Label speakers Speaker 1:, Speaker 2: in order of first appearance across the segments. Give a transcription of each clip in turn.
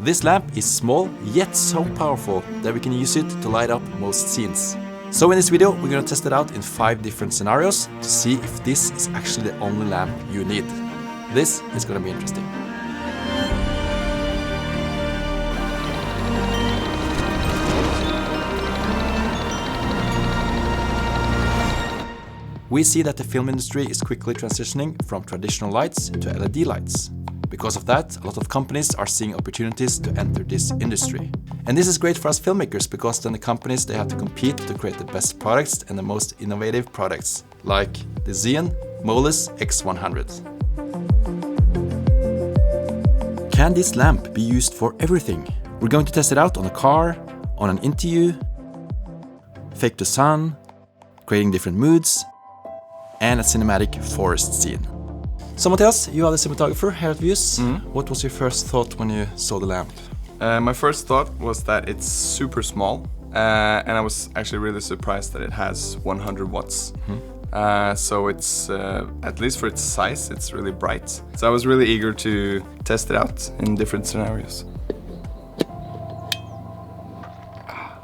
Speaker 1: This lamp is small, yet so powerful that we can use it to light up most scenes. So in this video, we're gonna test it out in 5 different scenarios to see if this is actually the only lamp you need. This is gonna be interesting. We see that the film industry is quickly transitioning from traditional lights to LED lights. Because of that, a lot of companies are seeing opportunities to enter this industry. And this is great for us filmmakers because then the companies, they have to compete to create the best products and the most innovative products, like the Zhiyun MOLUS X100. Can this lamp be used for everything? We're going to test it out on a car, on an interview, fake to sun, creating different moods, and a cinematic forest scene. So Mathias, you are the cinematographer here at Views. What was your first thought when you saw the lamp?
Speaker 2: My first thought was that it's super small, and I was actually really surprised that it has 100 watts. So it's, at least for its size, it's really bright. So I was really eager to test it out in different scenarios.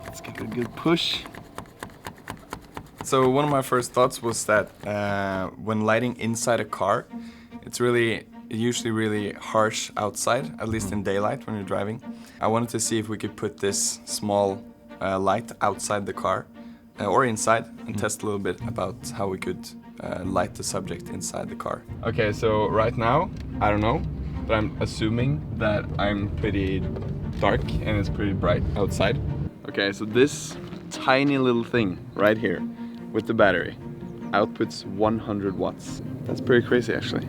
Speaker 2: Let's give it a good push. So one of my first thoughts was that when lighting inside a car, it's usually really harsh outside, at least in daylight when you're driving. I wanted to see if we could put this small light outside the car or inside and test a little bit about how we could light the subject inside the car. Okay, so right now, I don't know, but I'm assuming that I'm pretty dark and it's pretty bright outside. Okay, so this tiny little thing right here with the battery outputs 100 watts. That's pretty crazy actually.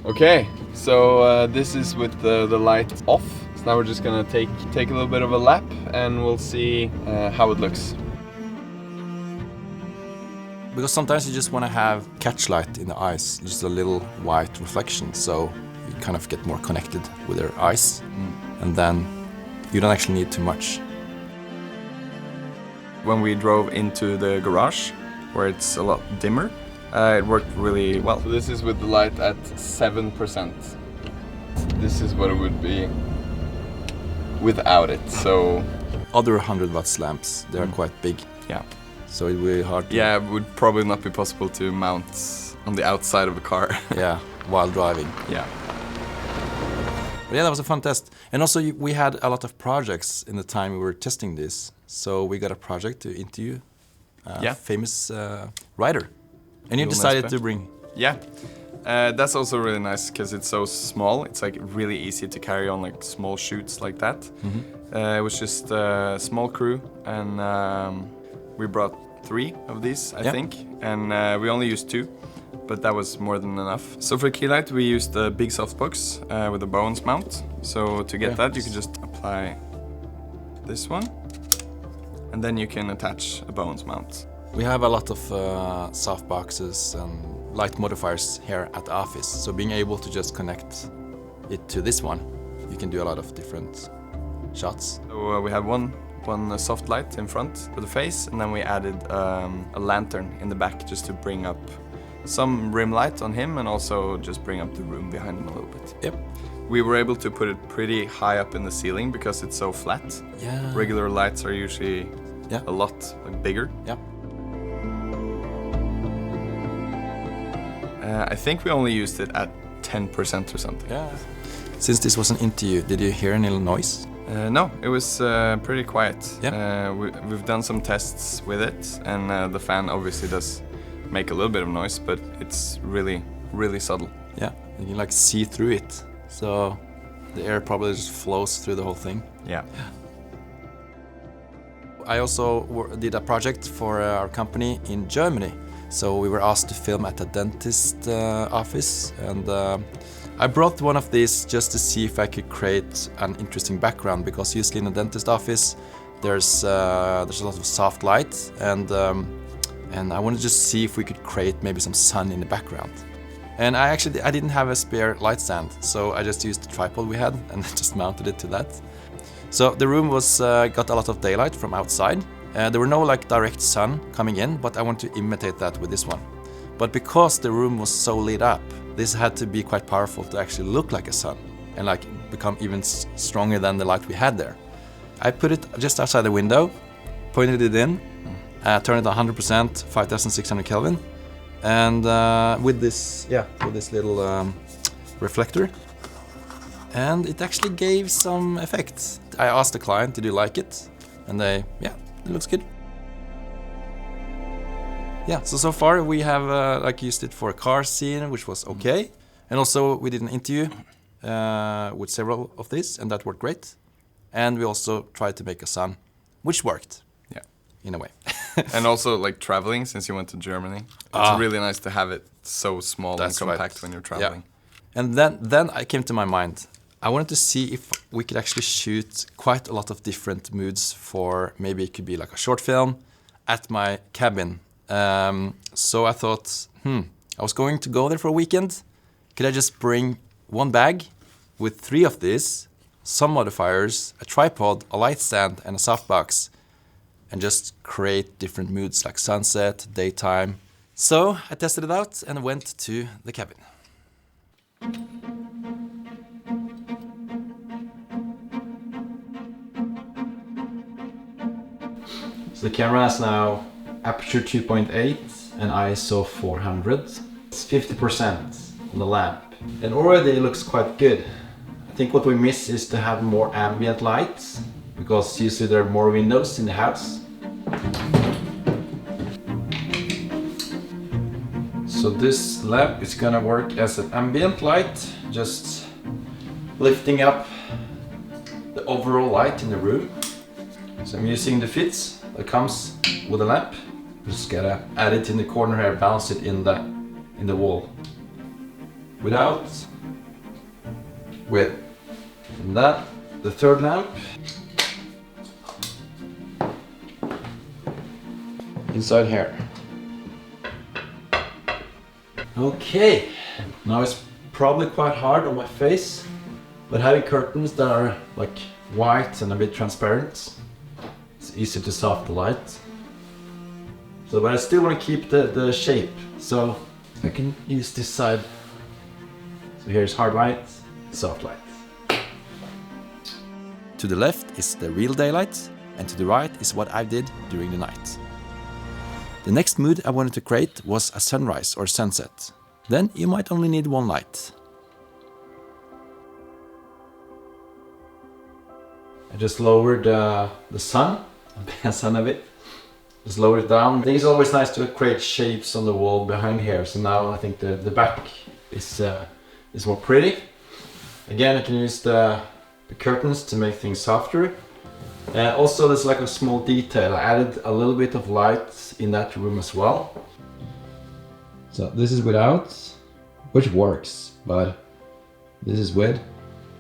Speaker 2: Okay, so this is with the light off. So now we're just gonna take a little bit of a lap and we'll see how it looks.
Speaker 1: Because sometimes you just want to have catch light in the eyes, just a little white reflection, so you kind of get more connected with your eyes, and then you don't actually need too much.
Speaker 2: When we drove into the garage, where it's a lot dimmer, it worked really well. So this is with the light at 7%. This is what it would be without it, so...
Speaker 1: Other 100 watts lamps, they are quite big.
Speaker 2: Yeah.
Speaker 1: So it would be hard to...
Speaker 2: Yeah, it would probably not be possible to mount on the outside of a car.
Speaker 1: Yeah, while driving.
Speaker 2: Yeah.
Speaker 1: But yeah, that was a fun test. And also we had a lot of projects in the time we were testing this. So we got a project to interview a famous writer. And you decided to bring...
Speaker 2: Yeah, that's also really nice because it's so small. It's like really easy to carry on like small shoots like that. It was just a small crew and we brought 3 of these, I think. And we only used 2. But that was more than enough. So for key light we used a big softbox with a Bowens mount. So to get that you can just apply this one and then you can attach a Bowens mount.
Speaker 1: We have a lot of softboxes and light modifiers here at the office. So being able to just connect it to this one, you can do a lot of different shots.
Speaker 2: So we have one soft light in front of the face and then we added a lantern in the back just to bring up some rim light on him and also just bring up the room behind him a little bit.
Speaker 1: Yep.
Speaker 2: We were able to put it pretty high up in the ceiling because it's so flat.
Speaker 1: Yeah.
Speaker 2: Regular lights are usually a lot bigger.
Speaker 1: Yeah.
Speaker 2: I think we only used it at 10% or something.
Speaker 1: Yeah. Since this was an interview, did you hear any noise?
Speaker 2: No, it was pretty quiet.
Speaker 1: Yeah.
Speaker 2: We've done some tests with it and the fan obviously does make a little bit of noise, but it's really, really subtle.
Speaker 1: Yeah, you can like see through it. So the air probably just flows through the whole thing.
Speaker 2: Yeah.
Speaker 1: I also did a project for our company in Germany. So we were asked to film at a dentist office and I brought one of these just to see if I could create an interesting background because usually in a dentist office there's a lot of soft light and I wanted to just see if we could create maybe some sun in the background. And I didn't have a spare light stand, so I just used the tripod we had and just mounted it to that. So the room was got a lot of daylight from outside. There were no like direct sun coming in, but I want to imitate that with this one. But because the room was so lit up, this had to be quite powerful to actually look like a sun and like become even stronger than the light we had there. I put it just outside the window, pointed it in, turned it 100%, 5600 Kelvin, and with this little reflector, and it actually gave some effect. I asked the client, "Did you like it?" And it looks good. Yeah, so far we have used it for a car scene, which was okay, and also we did an interview with several of these, and that worked great. And we also tried to make a sun, which worked.
Speaker 2: Yeah,
Speaker 1: in a way.
Speaker 2: And also like traveling, since you went to Germany, it's really nice to have it so small and compact when you're traveling.
Speaker 1: Yeah. And then I came to my mind. I wanted to see if we could actually shoot quite a lot of different moods for, maybe it could be like a short film at my cabin. So I thought, I was going to go there for a weekend. Could I just bring one bag with 3 of these, some modifiers, a tripod, a light stand, and a softbox, and just create different moods like sunset, daytime. So I tested it out and went to the cabin. So the camera has now aperture 2.8 and ISO 400. It's 50% on the lamp, and already it looks quite good. I think what we miss is to have more ambient lights, because usually there are more windows in the house. So this lamp is gonna work as an ambient light, just lifting up the overall light in the room. So I'm using the fits that comes with the lamp. Just gotta add it in the corner here, bounce it in the wall. Without, with, and that, the third lamp. Inside here. Okay, now it's probably quite hard on my face, but having curtains that are like white and a bit transparent, it's easy to soften the light. So, but I still want to keep the shape, so I can use this side. So here's hard light, soft light. To the left is the real daylight, and to the right is what I did during the night. The next mood I wanted to create was a sunrise or sunset. Then you might only need one light. I just lowered the sun a bit. Just lower it down. I think it's always nice to create shapes on the wall behind here. So now I think the back is more pretty. Again, I can use the curtains to make things softer. Also, there's like a small detail. I added a little bit of light in that room as well. So this is without, which works, but this is with.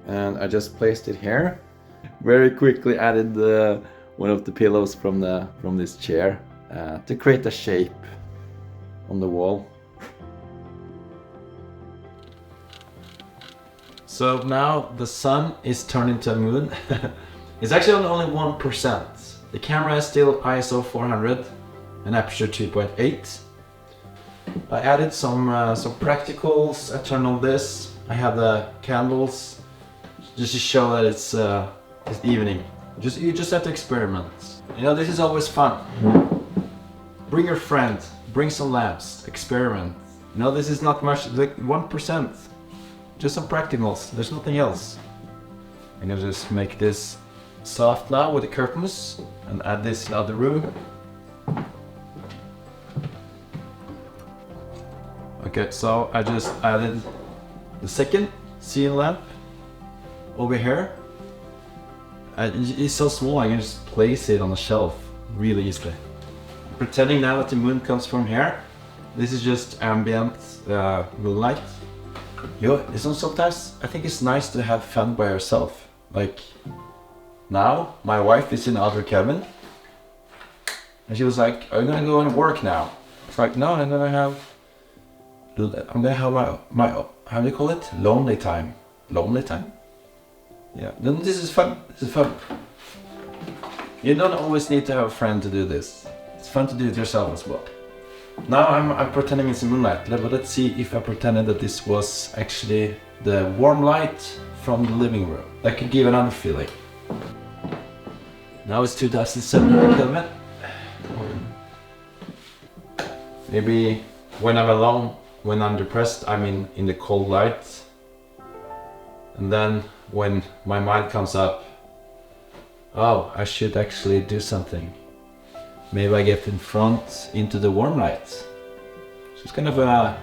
Speaker 1: And I just placed it here. Very quickly added one of the pillows from this chair to create a shape on the wall. So now the sun is turned into a moon. It's actually only 1%. The camera is still ISO 400 and aperture 2.8. I added some practicals. I turned on this. I have the candles just to show that it's evening. You just have to experiment. You know, this is always fun. Bring your friend, bring some lamps, experiment. You know, this is not much, like 1%. Just some practicals, there's nothing else. I'm gonna just make this soft now with the curtains and add this in the other room. Okay, so I just added the second ceiling lamp over here. It's so small, I can just place it on the shelf really easily. Pretending now that the moon comes from here. This is just ambient moonlight. You know, sometimes I think it's nice to have fun by yourself. Like now, my wife is in the other cabin, and she was like, "Are you gonna go and work now?" It's like, no, I'm gonna have my how do you call it? Lonely time. Lonely time. Yeah, then this is fun. This is fun. You don't always need to have a friend to do this. It's fun to do it yourself as well. Now I'm pretending it's moonlight, but let's see if I pretended that this was actually the warm light from the living room. That could give another feeling. Now it's 2700 Kelvin. Maybe when I'm alone, when I'm depressed, I'm in the cold light. And then when my mind comes up, oh, I should actually do something. Maybe I get in front into the warm light. So it's kind of a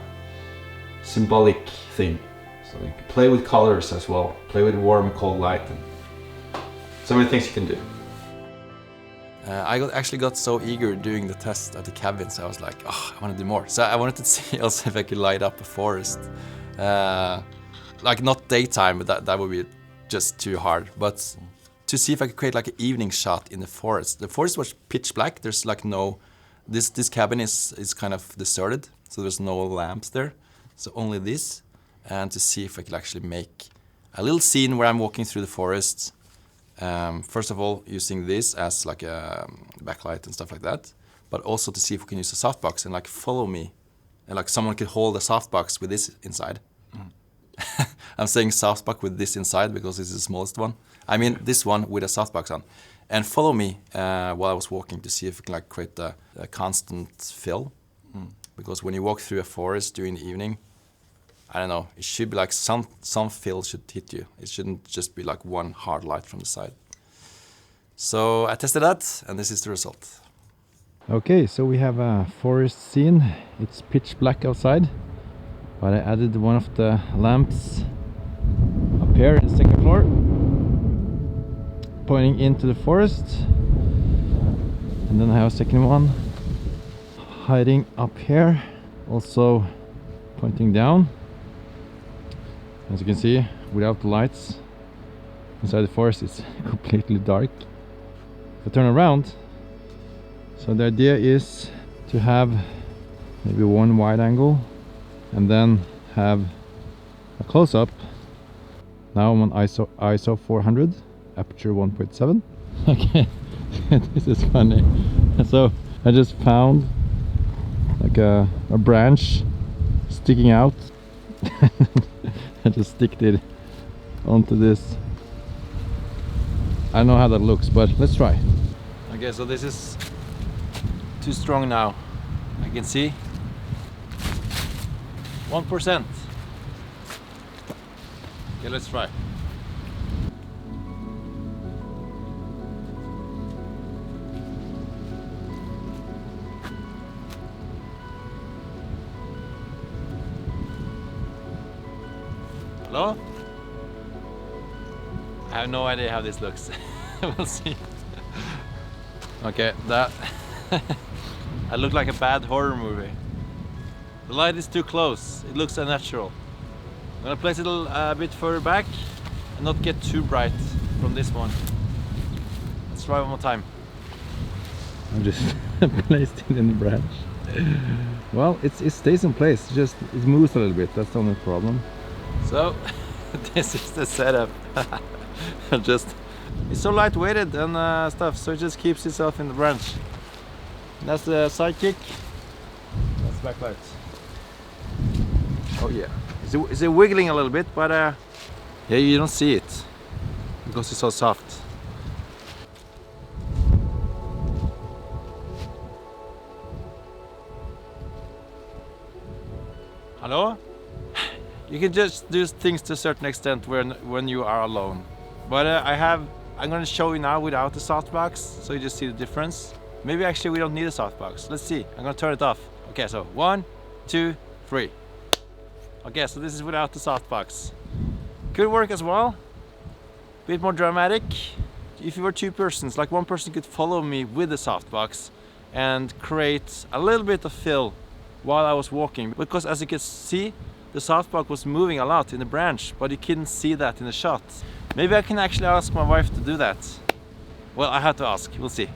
Speaker 1: symbolic thing. So you can play with colors as well. Play with warm, cold light. And so many things you can do. I actually got so eager doing the test at the cabin, so I was like, oh, I want to do more. So I wanted to see also if I could light up a forest. Like not daytime, but that would be just too hard. But to see if I could create like an evening shot in the forest. The forest was pitch black. There's like no, this cabin is kind of deserted, so there's no lamps there. So only this, and to see if I could actually make a little scene where I'm walking through the forest. First of all, using this as like a backlight and stuff like that, but also to see if we can use a softbox and like follow me, and like someone could hold a softbox with this inside. I'm saying softbox with this inside because this is the smallest one. I mean this one with a softbox on, and follow me while I was walking to see if we can like create a constant fill. Because when you walk through a forest during the evening, I don't know, it should be like some fill should hit you. It shouldn't just be like one hard light from the side. So I tested that, and this is the result.
Speaker 3: Okay, so we have a forest scene. It's pitch black outside, but I added one of the lamps up here in the second floor, pointing into the forest. And then I have a second one hiding up here, also pointing down. As you can see, without the lights inside the forest, it's completely dark. If I turn around, so the idea is to have maybe one wide angle and then have a close-up. Now I'm on ISO 400, aperture 1.7. Okay, this is funny. So I just found like a branch sticking out. I just sticked it onto this. I don't know how that looks, but let's try.
Speaker 1: Okay, so this is too strong now. I can see 1%. Okay, let's try. Hello? I have no idea how this looks. We'll see. Okay, that I look like a bad horror movie. The light is too close. It looks unnatural. I'm gonna place it a bit further back and not get too bright from this one. Let's try one more time.
Speaker 3: I just placed it in the branch. Well, it stays in place. Just it moves a little bit. That's the only problem.
Speaker 1: So this is the setup. It's so lightweighted and stuff, so it just keeps itself in the branch. That's the sidekick. That's backlight. Oh yeah, it's wiggling a little bit, but yeah, you don't see it because it's so soft. Hello? You can just do things to a certain extent when you are alone. But I'm gonna show you now without the softbox, so you just see the difference. Maybe actually we don't need a softbox. Let's see. I'm gonna turn it off. Okay, so 1, 2, 3. Okay, so this is without the softbox. Could work as well. Bit more dramatic. If you were two persons, like one person could follow me with the softbox and create a little bit of fill while I was walking. Because as you can see, the softbox was moving a lot in the branch, but you couldn't see that in the shot. Maybe I can actually ask my wife to do that. Well, I have to ask. We'll see.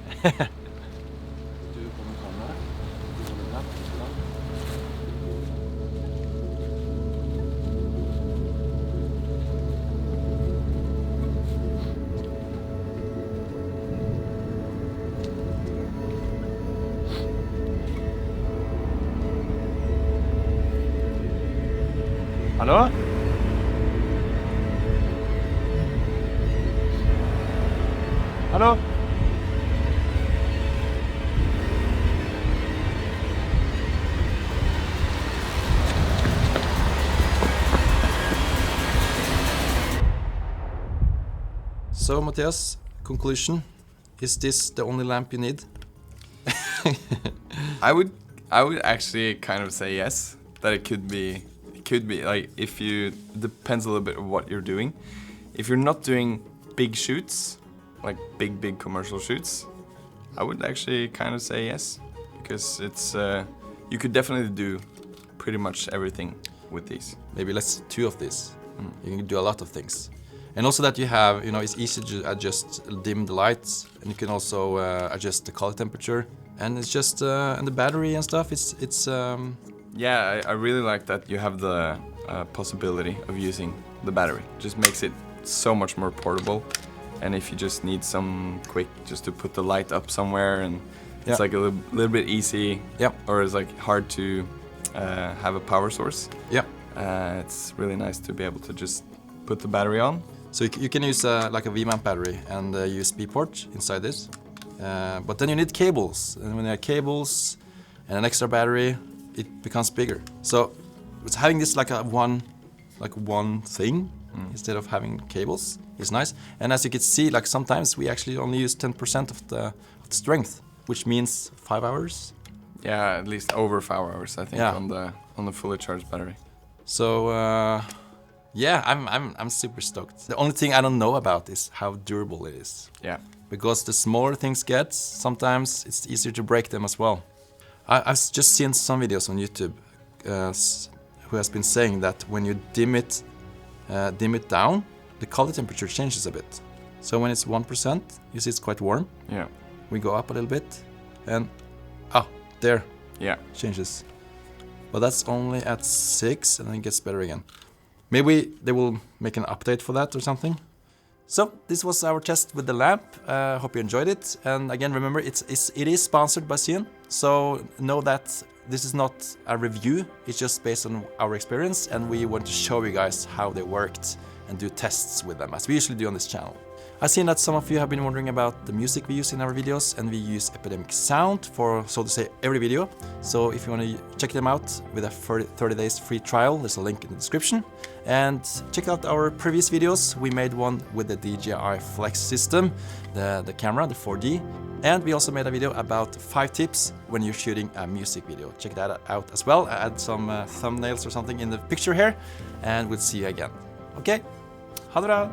Speaker 2: Hallå? Hallå?
Speaker 1: So Matthias, conclusion, is this the only lamp you need?
Speaker 2: I would actually kind of say yes, that it could be like, if you, it depends a little bit on what you're doing. If you're not doing big shoots, like big commercial shoots, I would actually kind of say yes, because it's you could definitely do pretty much everything with these.
Speaker 1: Maybe let's 2 of these. You can do a lot of things. And also that you have, you know, it's easy to adjust, dim the lights, and you can also adjust the color temperature. And it's just, and the battery and stuff, it's
Speaker 2: Yeah, I really like that you have the possibility of using the battery. Just makes it so much more portable. And if you just need some quick, just to put the light up somewhere, and it's like a little bit easy, or it's like hard to have a power source. It's really nice to be able to just put the battery on.
Speaker 1: So you can use like a V-mount battery and a USB port inside this. But then you need cables, and when you have cables and an extra battery, it becomes bigger. So it's having this like one thing instead of having cables is nice. And as you can see, like sometimes we actually only use 10% of the strength, which means 5 hours.
Speaker 2: Yeah, at least over 5 hours, I think, on the fully charged battery.
Speaker 1: So yeah, I'm super stoked. The only thing I don't know about is how durable it is.
Speaker 2: Yeah.
Speaker 1: Because the smaller things get, sometimes it's easier to break them as well. I've just seen some videos on YouTube who has been saying that when you dim it down, the color temperature changes a bit. So when it's 1%, you see it's quite warm.
Speaker 2: Yeah.
Speaker 1: We go up a little bit, and there, changes. But that's only at 6, and then it gets better again. Maybe they will make an update for that or something. So this was our test with the lamp. Hope you enjoyed it. And again, remember, it is sponsored by Zhiyun. So know that this is not a review. It's just based on our experience, and we want to show you guys how they worked and do tests with them, as we usually do on this channel. I've seen that some of you have been wondering about the music we use in our videos, and we use Epidemic Sound for, so to say, every video. So if you want to check them out with a 30 days free trial, there's a link in the description. And check out our previous videos. We made one with the DJI Flex system, the camera, the 4D. And we also made a video about 5 tips when you're shooting a music video. Check that out as well. I add some thumbnails or something in the picture here, and we'll see you again. Okay, ha det bra!